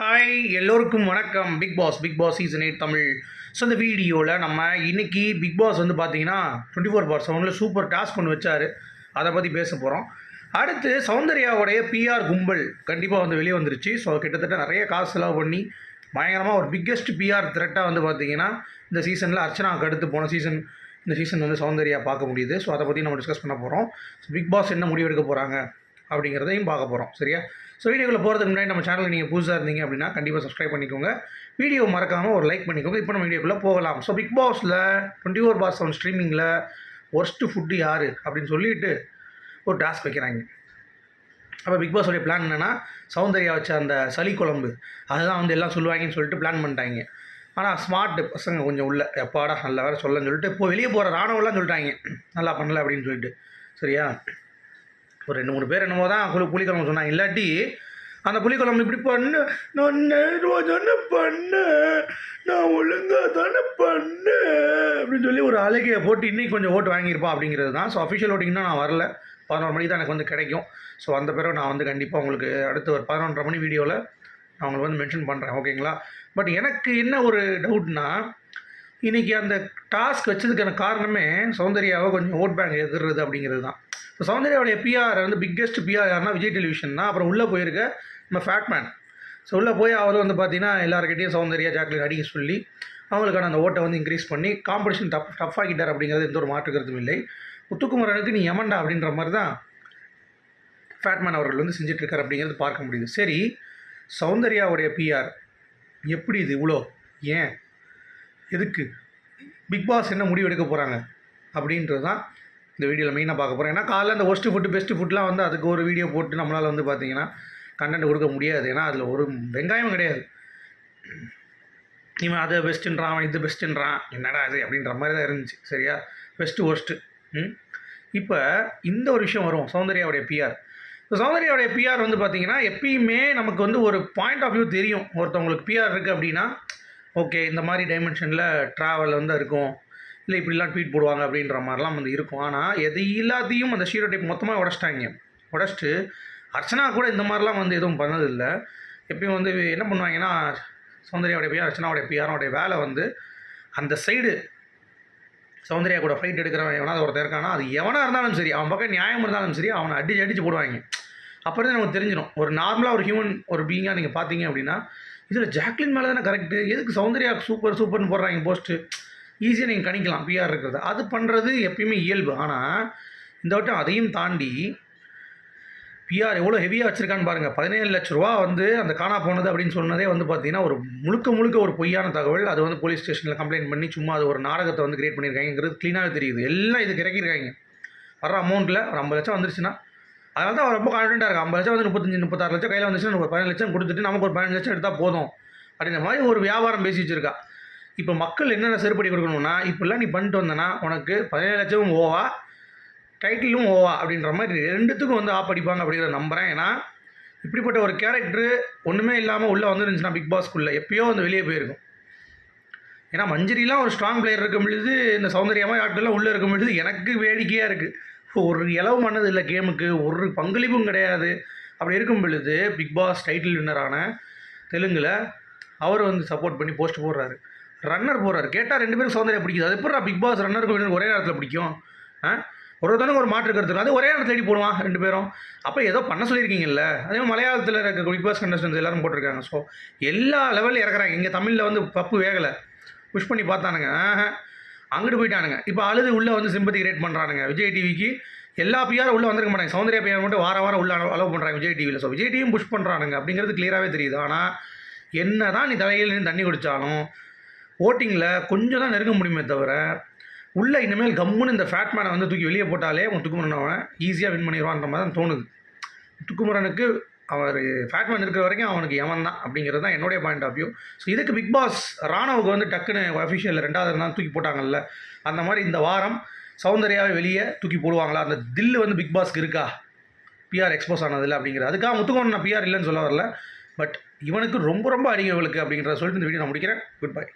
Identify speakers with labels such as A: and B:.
A: Hi எல்லோருக்கும் வணக்கம். Bigg Boss season 8 Tamil. So இந்த வீடியோவில் நம்ம இன்றைக்கி பிக் பாஸ் வந்து பார்த்தீங்கன்னா 24/7 சூப்பர் டாஸ்க் ஒன்று வச்சார். அதை பற்றி பேச போகிறோம். அடுத்து சௌந்தர்யாவுடைய பிஆர் கும்பல் கண்டிப்பாக வந்து வெளியே வந்துருச்சு. ஸோ கிட்டத்தட்ட நிறைய காசு செலவு பண்ணி பயங்கரமாக ஒரு பிக்கெஸ்ட் பிஆர் த்ரெட்டாக வந்து பார்த்திங்கன்னா இந்த சீசனில் அர்ச்சனாவுக்கு அடுத்து போன இந்த சீசன் வந்து சௌந்தர்யா பார்க்க முடியுது. ஸோ அதை பற்றி நம்ம டிஸ்கஸ் பண்ண போகிறோம். ஸோ பிக் பாஸ் என்ன முடிவு எடுக்க போகிறாங்க அப்படிங்கிறதையும் பார்க்க போகிறோம். சரியா? ஸோ வீடியோக்குள்ளே போகிறதுக்கு முன்னாடி நம்ம சேனலில் நீங்கள் புதுசாக இருந்தீங்க அப்படின்னா கண்டிப்பாக சப்ஸ்கிரைப் பண்ணிக்கோங்க. வீடியோ மறக்காமல் ஒரு லைக் பண்ணிக்கோங்க. இப்போ நம்ம வீடியோக்குள்ளே போகலாம். ஸோ பிக் பாஸில் 24/7 ஸ்ட்ரீமிங்கில் ஒர்ஸ்ட்டு ஃபுட்டு யார் அப்படின்னு சொல்லிட்டு ஒரு டாஸ்க் வைக்கிறாங்க. அப்போ பிக் பாஸோடைய பிளான் என்னென்னா சௌந்தர்யா வச்ச அந்த சளி குழம்பு அதுதான் வந்து எல்லாம் சொல்லுவாங்கன்னு சொல்லிட்டு பிளான் பண்ணிட்டாங்க. ஆனால் ஸ்மார்ட் பசங்க கொஞ்சம் உள்ள எப்பாடா நல்ல வேறு சொல்லன்னு சொல்லிட்டு இப்போ வெளியே போகிற ராணுவெல்லாம் சொல்லிட்டாங்க நல்லா பண்ணல அப்படின்னு சொல்லிட்டு. சரியா? ஒரு 2-3 பேர் என்னமோ தான் புளிக்குழம்பு சொன்னாங்க. இல்லாட்டி அந்த புளிக்குழம்பு இப்படி பண்ணு நான் நேரம் தானே பண்ணேன், நான் ஒழுங்காக தானே பண்ணேன் அப்படின்னு சொல்லி ஒரு அழகையை போட்டு இன்றைக்கி கொஞ்சம் ஓட்டு வாங்கியிருப்பா அப்படிங்கிறது தான். ஸோ அஃபிஷியல் ஓட்டிங்னா நான் வரல, 11 மணிக்கு தான் எனக்கு வந்து கிடைக்கும். ஸோ அந்த பிறகு நான் வந்து கண்டிப்பாக உங்களுக்கு அடுத்த ஒரு 11:30 மணி வீடியோவில் நான் உங்களுக்கு வந்து மென்ஷன் பண்ணுறேன். ஓகேங்களா? பட் எனக்கு என்ன ஒரு டவுட்னா இன்றைக்கி அந்த டாஸ்க் வச்சதுக்கான காரணமே சௌந்தர்யாவை கொஞ்சம் ஓட் பேங்க் எதிர்றது அப்படிங்கிறது தான். இப்போ சௌந்தர்யாவுடைய பிஆர் வந்து பிக்கெஸ்ட் பிஆர் யாருன்னா விஜய் டெலிவிஷன் தான். அப்புறம் உள்ளே போயிருக்க நம்ம ஃபேட்மேன். ஸோ உள்ளே போய் அவர் வந்து பார்த்தீங்கன்னா எல்லாருக்கிட்டையும் சௌந்தர்யா ஜாக்லின் அடிக்க சொல்லி அவங்களுக்கான அந்த ஓட்டை வந்து இன்க்ரீஸ் பண்ணி காம்படிஷன் டஃப் ஆகிட்டார் அப்படிங்கிறது எந்த ஒரு மாற்று கருத்தும் இல்லை. முத்துக்குமரனுக்கு நீ எமண்டா அப்படின்ற மாதிரி தான் ஃபேட்மேன் அவர்கள் வந்து செஞ்சிட்ருக்கார் அப்படிங்கிறது பார்க்க முடியுது. சரி, சௌந்தர்யாவுடைய பிஆர் எப்படி இது இவ்வளோ, ஏன், எதுக்கு, பிக் பாஸ் என்ன முடிவு எடுக்க போகிறாங்க அப்படின்றது தான் இந்த வீடியோவில் மெயினாக பார்க்க போகிறேன். ஏன்னா காலையில் அந்த ஒஸ்ட்டு ஃபுட்டு பெஸ்ட்டு ஃபுட்லாம் வந்து அதுக்கு ஒரு வீடியோ போட்டு நம்மளால் வந்து பார்த்திங்கன்னா கண்டென்ட் கொடுக்க முடியாது. ஏன்னா அதில் ஒரு வெங்காயம் கிடையாது. இவன் அதை பெஸ்ட்டுன்றான், அவன் இது பெஸ்ட்டுன்றான், என்னடா அது அப்படின்ற மாதிரி தான் இருந்துச்சு. சரியா? Best worst. இப்போ இந்த ஒரு விஷயம் வரும் சௌந்தர்யாவுடைய பிஆர். ஸோ சௌந்தர்யாவுடைய பிஆர் வந்து பார்த்திங்கன்னா எப்பயுமே நமக்கு வந்து ஒரு பாயிண்ட் ஆஃப் வியூ தெரியும். ஒருத்தவங்களுக்கு பிஆர் இருக்குது அப்படின்னா ஓகே இந்த மாதிரி டைமென்ஷனில் ட்ராவல் வந்து இருக்கும், இல்லை இப்படிலாம் ட்வீட் போடுவாங்க அப்படின்ற மாதிரிலாம் வந்து இருக்கும். ஆனால் எது எல்லாத்தையும் அந்த ஷீரோ டைப் மொத்தமாக உடச்சிட்டு அர்ச்சனா கூட இந்த மாதிரிலாம் வந்து எதுவும் பண்ணதில்லை. எப்பயும் வந்து என்ன பண்ணுவாங்கன்னா சௌந்தர்யாவுடைய பிஆர் அர்ச்சனாவுடைய பிஆரோடைய வேலை வந்து அந்த சைடு சௌந்தர்யா கூட ஃபைட் எடுக்கிறவன் எவனாவது ஒருத்தர் இருக்கானா அது எவனாக இருந்தாலும் சரி, அவன் பக்கம் நியாயம் இருந்தாலும் சரி, அவனை அடிச்சு போடுவாங்க. அப்புறம் தான் நமக்கு தெரிஞ்சிடும். ஒரு நார்மலாக ஒரு ஹியூமன் ஒரு பீயிங்காக நீங்கள் பார்த்தீங்க அப்படின்னா இதில் ஜாக்லின் மேலே தானே கரெக்டு, எதுக்கு சௌந்தர்யா சூப்பர்னு போடுறாங்க போஸ்ட்டு, ஈஸியாக நீங்கள் கணிக்கலாம் பிஆர் இருக்கிறது. அது பண்ணுறது எப்பயுமே இயல்பு. ஆனால் இந்த வட்டம் அதையும் தாண்டி பிஆர் எவ்வளோ ஹெவியாக வச்சுருக்கான்னு பாருங்கள். 17 லட்ச ரூபா வந்து அந்த காணா போனது அப்படின்னு சொன்னதே வந்து பார்த்திங்கன்னா ஒரு முழுக்க ஒரு பொய்யான தகவல். அது வந்து போலீஸ் ஸ்டேஷனில் கம்ப்ளைண்ட் பண்ணி சும்மா அது ஒரு நாடகத்தை வந்து கிரியேட் பண்ணியிருக்காங்கிறது க்ளீனாகவே தெரியுது. எல்லாம் இது இறக்கியிருக்காங்க. வர அமௌண்ட்டில் ஒரு 50 லட்சம் வந்துருச்சுன்னா அதனால தான் அவர் ரொம்ப கான்ஃபிடென்ட்டாக இருக்குது. 50 லட்சம் வந்து 35-36 லட்சம் கையில் வந்துச்சுன்னா ஒரு 15 லட்சம் கொடுத்துட்டு நமக்கு ஒரு 15 லட்சம் எடுத்தால் போதும் அப்படின்ற மாதிரி ஒரு வியாபாரம் பேசி வச்சுருக்கா. இப்போ மக்கள் என்னென்ன செருப்படி கொடுக்கணும்னா இப்படிலாம் நீ பண்ணிட்டு வந்தனா உனக்கு 17 லட்சமும் ஓவா, டைட்டிலும் ஓவா அப்படின்ற மாதிரி ரெண்டுத்துக்கும் வந்து ஆப் அடிப்பாங்க அப்படிங்கிறத நம்புகிறேன். ஏன்னா இப்படிப்பட்ட ஒரு கேரக்டரு ஒன்றுமே இல்லாமல் உள்ளே வந்துருந்துச்சுன்னா பிக் பாஸ்க்குள்ளே எப்பயோ வந்து வெளியே போயிருக்கும். ஏன்னா மஞ்சரிலாம் ஒரு ஸ்ட்ராங் பிளேயர் இருக்கும் பொழுது இந்த சௌந்தர்யமாக ஆட்கள்லாம் உள்ளே இருக்கும் பொழுது எனக்கு வேடிக்கையாக இருக்குது. ஒரு இலவு பண்ணது இல்லை, கேமுக்கு ஒரு பங்களிப்பும் கிடையாது. அப்படி இருக்கும் பொழுது பிக் பாஸ் டைட்டில் வின்னரான தெலுங்கில் அவர் வந்து சப்போர்ட் பண்ணி போஸ்ட் போடுறாரு, ரன்னர் போடுறாரு. கேட்டால் 2 பேரும் சௌந்தர்யா பிடிக்குது. அது எப்போ பிக் பாஸ் ரன்னருக்கு வின்னர் ஒரே நேரத்தில் பிடிக்கும்? ஒருத்தனுக்கு ஒரு மாற்று கருத்து அது ஒரே நேரத்தில் தேடி போடுவான் 2 பேரும். அப்போ ஏதோ பண்ண சொல்லியிருக்கீங்கல்ல. அதே மலையாளத்தில் இருக்க பிக் பாஸ் கண்டஸ்டன்ஸ் எல்லோரும் போட்டிருக்காங்க. ஸோ எல்லா லெவலில் இறக்குறாங்க. இங்கே தமிழில் வந்து பப்பு வேகலை, புஷ் பண்ணி பார்த்தானுங்க, அங்கிட்டு போயிட்டானுங்க. இப்போ அழுது உள்ளே வந்து சிம்பத்தி கிரியேட் பண்ணுறானுங்க. விஜய் டிவிக்கு எல்லா பிஆரும் உள்ளே வந்திருக்க மாட்டாங்க. சௌந்தர்யா பிஆர் மட்டும் வாரம் உள்ளே அலோவ் பண்ணுறாங்க விஜய் டிவியில். ஸோ விஜய் டிவியும் புஷ் பண்ணுறானுங்க அப்படிங்கிறது கிளியராகவே தெரியுது. ஆனால் என்ன தான் நீ தலையில் நின்று தண்ணி குடித்தாலும் ஓட்டிங்கில் கொஞ்சம் தான் நெருங்க முடியுமே தவிர உள்ளே இனிமேல் கம்முன்னு இந்த ஃபேட்மேனை வந்து தூக்கி வெளியே போட்டாலே முத்துக்குமரன் அவன் ஈஸியாக வின் பண்ணிடுவான்ற மாதிரி தான் தோணுது. முத்துக்குமரனுக்கு அவர் ஃபேட்மேன் இருக்கிற வரைக்கும் அவனுக்கு எவன் தான் அப்படிங்கிறது தான் என்னுடைய பாயிண்ட் ஆஃப் வியூ. ஸோ இதுக்கு பிக் பாஸ் ராணவுக்கு வந்து டக்குன்னு அஃபிஷியல் 2வது இருந்தால் தூக்கி போட்டாங்கல்ல, அந்த மாதிரி இந்த வாரம் சௌந்தர்யாவை வெளியே தூக்கி போடுவாங்களா? அந்த தில்லு வந்து பிக் பாஸ்க்கு இருக்கா பிஆர் எக்ஸ்போஸ் ஆனதில்லை அப்படிங்கிறது. அதுக்காக முத்துக்குமரன் நான் பிஆர் இல்லைன்னு சொல்ல வரல, பட் இவனுக்கு ரொம்ப அடிக்கவளுக்கு அப்படிங்கிறத சொல்லிட்டு இந்த வீடியோ நான் முடிக்கிறேன். Good bye.